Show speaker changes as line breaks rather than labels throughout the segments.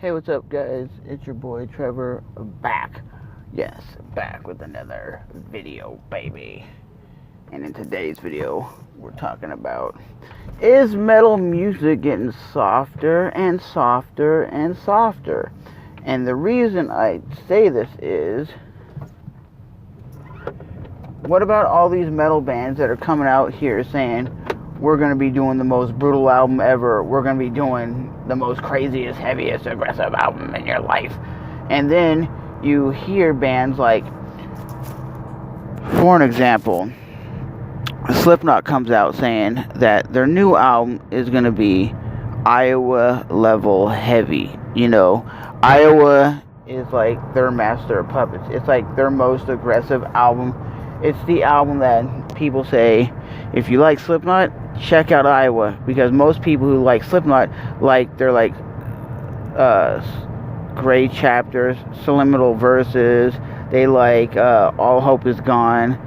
Hey, what's up, guys? It's your boy Trevor back. Yes, back with another video, baby. And in today's video, we're talking about, is metal music getting softer and softer and softer? And the reason I say this is, what about all these metal bands that are coming out here saying, we're going to be doing the most brutal album ever, we're going to be doing the most craziest, heaviest, aggressive album in your life? And then you hear bands like, for an example, Slipknot comes out saying that their new album is going to be Iowa level heavy. You know, Iowa is like their master of puppets. It's like their most aggressive album. It's the album that people say, if you like Slipknot, check out Iowa. Because most people who like Slipknot, they're like Gray Chapters, Subliminal Verses. They like All Hope Is Gone.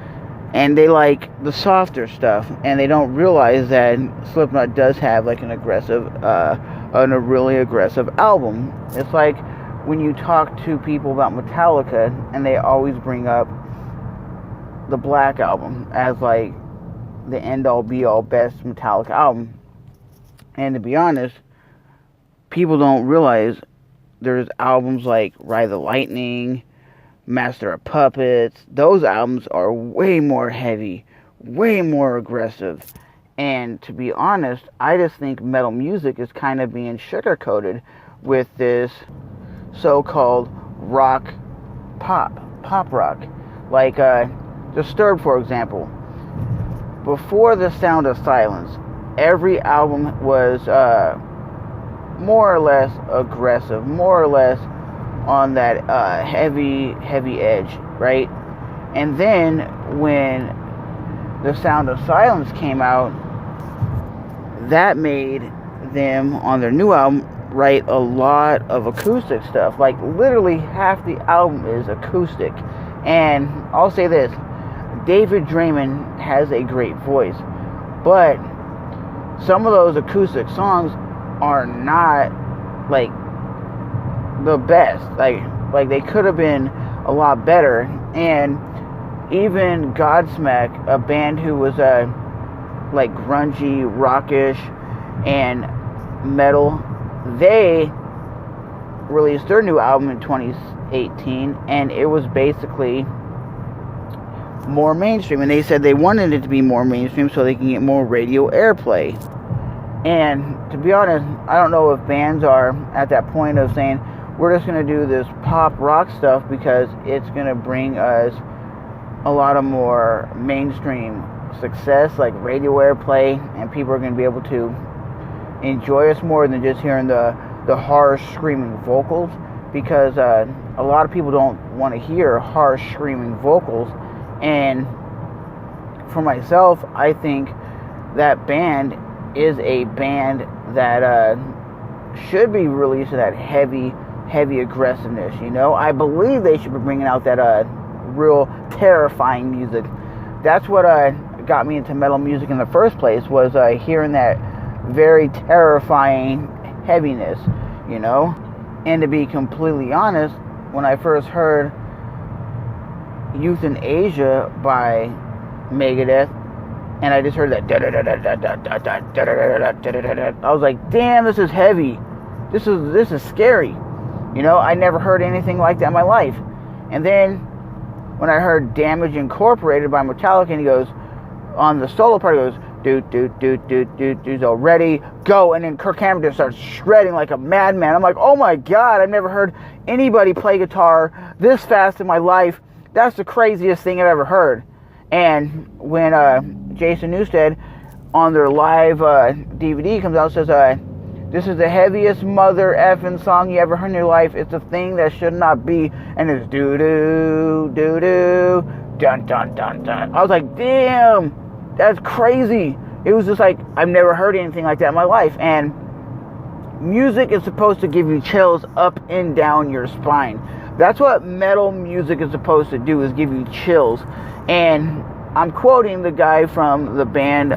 And they like the softer stuff. And they don't realize that Slipknot does have like a really aggressive album. It's like when you talk to people about Metallica, and they always bring up the Black Album as like the end-all be-all best Metallica album. And to be honest, people don't realize there's albums like Ride the Lightning, Master of Puppets. Those albums are way more heavy, way more aggressive. And to be honest, I just think metal music is kind of being sugar-coated with this so-called pop rock. Like Disturbed, for example. Before The Sound of Silence, every album was more or less aggressive, more or less on that heavy edge, right? And then when The Sound of Silence came out, that made them, on their new album, write a lot of acoustic stuff. Like, literally half the album is acoustic. And I'll say this, David Draiman has a great voice, but some of those acoustic songs are not like the best. Like they could have been a lot better. And even Godsmack, a band who was like grungy, rockish, and metal, they released their new album in 2018, and it was basically more mainstream. And they said they wanted it to be more mainstream so they can get more radio airplay. And to be honest, I don't know if bands are at that point of saying, we're just going to do this pop rock stuff because it's going to bring us a lot of more mainstream success, like radio airplay, and people are going to be able to enjoy us more than just hearing the harsh screaming vocals. Because a lot of people don't want to hear harsh screaming vocals. And for myself, I think that band is a band that should be releasing that heavy aggressiveness, you know? I believe they should be bringing out that real terrifying music. That's what got me into metal music in the first place, was hearing that very terrifying heaviness, you know? And to be completely honest, when I first heard Euthanasia by Megadeth, and I just heard that I was like, damn, this is heavy. This is scary. You know, I never heard anything like that in my life. And then when I heard Damage Incorporated by Metallica, and he goes, on the solo part, he goes, do, so ready, go. And then Kirk Hammett starts shredding like a madman. I'm like, oh my God, I've never heard anybody play guitar this fast in my life. That's the craziest thing I've ever heard. And when Jason Newsted on their live DVD comes out, says, this is the heaviest mother effing song you ever heard in your life. It's a thing that should not be. And it's doo-doo, doo-doo, dun-dun-dun-dun. I was like, damn, that's crazy. It was just like, I've never heard anything like that in my life. And music is supposed to give you chills up and down your spine. That's what metal music is supposed to do, is give you chills. And I'm quoting the guy from the band,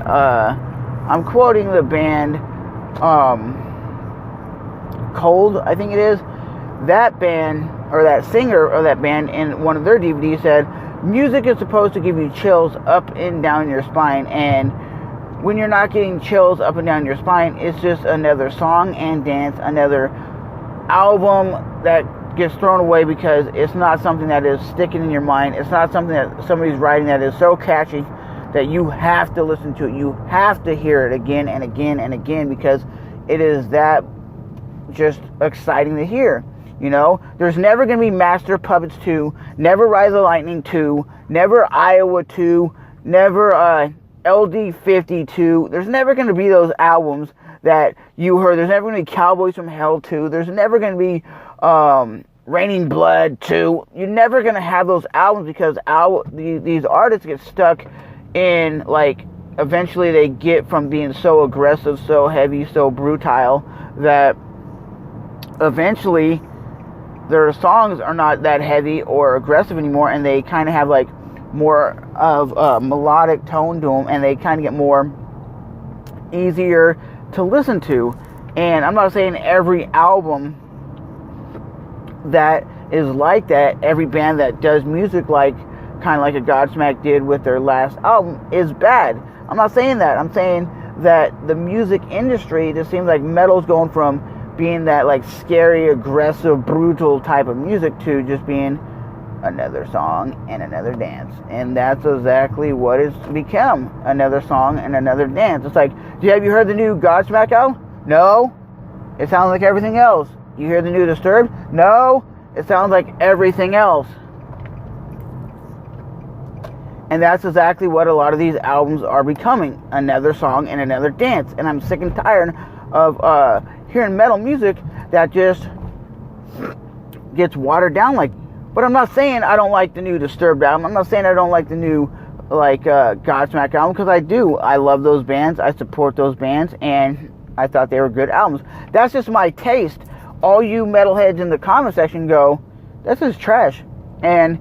Cold, I think it is. That band, or that singer of that band, in one of their DVDs said, music is supposed to give you chills up and down your spine, and when you're not getting chills up and down your spine, it's just another song and dance, another album that gets thrown away because it's not something that is sticking in your mind. It's not something that somebody's writing that is so catchy that you have to listen to it. You have to hear it again and again and again because it is that just exciting to hear. You know, there's never going to be Master Puppets 2, never Rise of Lightning 2, never Iowa 2, never LD52. There's never going to be those albums that you heard. There's never going to be Cowboys from Hell 2. There's never going to be Raining Blood 2. You're never going to have those albums because these artists get stuck in, like, eventually they get from being so aggressive, so heavy, so brutal that eventually their songs are not that heavy or aggressive anymore, and they kind of have like more of a melodic tone to them, and they kind of get more easier to listen to. And I'm not saying every album that is like that, every band that does music like kind of like a Godsmack did with their last album is bad. I'm not saying that. I'm saying that the music industry, it just seems like metal's going from being that like scary, aggressive, brutal type of music to just being another song and another dance. And that's exactly what it's become. Another song and another dance. It's like, have you heard the new Godsmack album? No. It sounds like everything else. You hear the new Disturbed? No. It sounds like everything else. And that's exactly what a lot of these albums are becoming. Another song and another dance. And I'm sick and tired of hearing metal music that just gets watered down like. But I'm not saying I don't like the new Disturbed album. I'm not saying I don't like the new Godsmack album, because I do. I love those bands. I support those bands, and I thought they were good albums. That's just my taste. All you metalheads in the comment section go, this is trash, and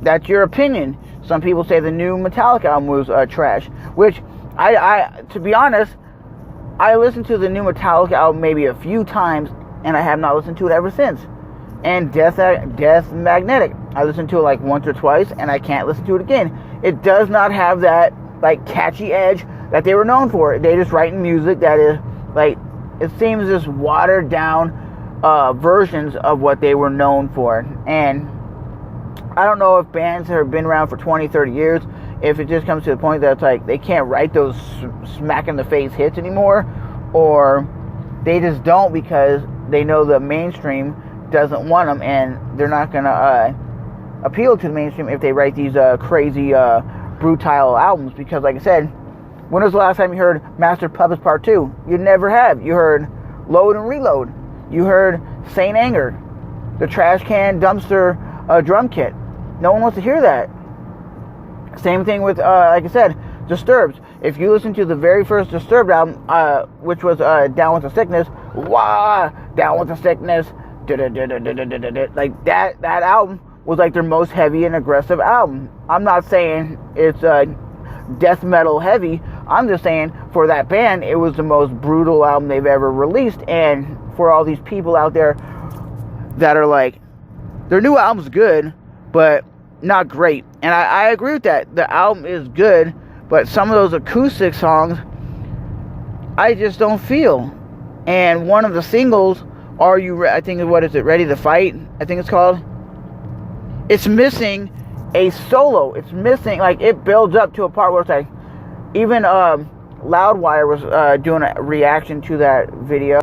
that's your opinion. Some people say the new Metallica album was trash, which I to be honest, I listened to the new Metallica album maybe a few times, and I have not listened to it ever since. And Death Magnetic, I listened to it like once or twice, and I can't listen to it again. It does not have that like catchy edge that they were known for. They just writing music that is like, it seems just watered down versions of what they were known for. And I don't know if bands that have been around for 20, 30 years, if it just comes to the point that it's like they can't write those smack in the face hits anymore, or they just don't because they know the mainstream doesn't want them, and they're not going to appeal to the mainstream if they write these crazy brutal albums. Because like I said, when was the last time you heard Master Puppets Part 2? You never have. You heard Load and Reload. You heard Saint Anger, the trash can dumpster drum kit. No one wants to hear that. Same thing with, like I said, Disturbed. If you listen to the very first Disturbed album, which was Down with the Sickness, wah, Down with the Sickness, like that album was like their most heavy and aggressive album. I'm not saying it's death metal heavy. I'm just saying for that band, it was the most brutal album they've ever released. And for all these people out there that are like, their new album's good, but not great. And I agree with that. The album is good, but some of those acoustic songs, I just don't feel. And one of the singles, I think, what is it, Ready to Fight, I think it's called. It's missing a solo. It's missing, like, it builds up to a part where it's like, even Loudwire was doing a reaction to that video,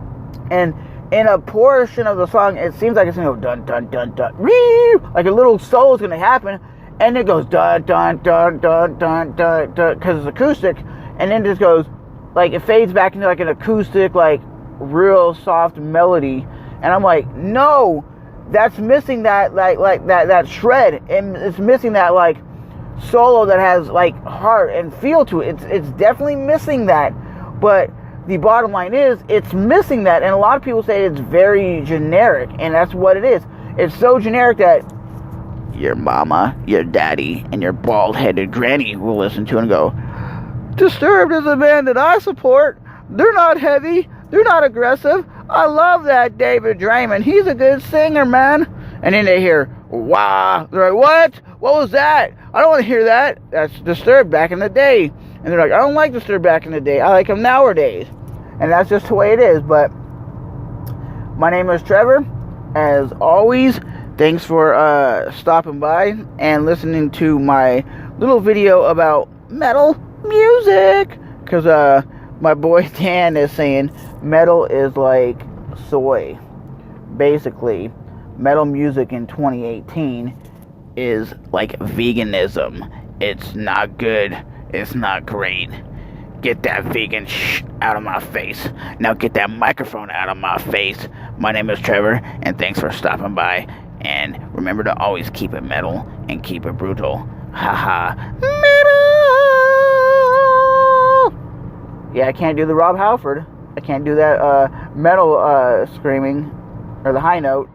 and in a portion of the song, it seems like it's gonna go dun dun dun dun, wee, like a little solo is gonna happen, and it goes dun dun dun dun dun dun dun, because it's acoustic, and then it just goes, like, it fades back into like an acoustic, like real soft melody, and I'm like, no, that's missing that like that shred, and it's missing that like solo that has like heart and feel to it. It's definitely missing that. But the bottom line is, it's missing that, and a lot of people say it's very generic, and that's what it is. It's so generic that your mama, your daddy, and your bald-headed granny will listen to it and go, Disturbed is a band that I support. They're not heavy. They're not aggressive. I love that David Draymond. He's a good singer, man. And then they hear, wow. They're like, what? What was that? I don't want to hear that. That's Disturbed back in the day. And they're like, I don't like Disturbed back in the day. I like them nowadays. And that's just the way it is. But my name is Trevor. As always, thanks for stopping by and listening to my little video about metal music. Because my boy Dan is saying metal is like soy. Basically, metal music in 2018 is like veganism. It's not good. It's not great. Get that vegan out of my face. Now get that microphone out of my face. My name is Trevor, and thanks for stopping by. And remember to always keep it metal and keep it brutal. Haha. Metal! Yeah, I can't do the Rob Halford. I can't do that metal screaming, or the high note.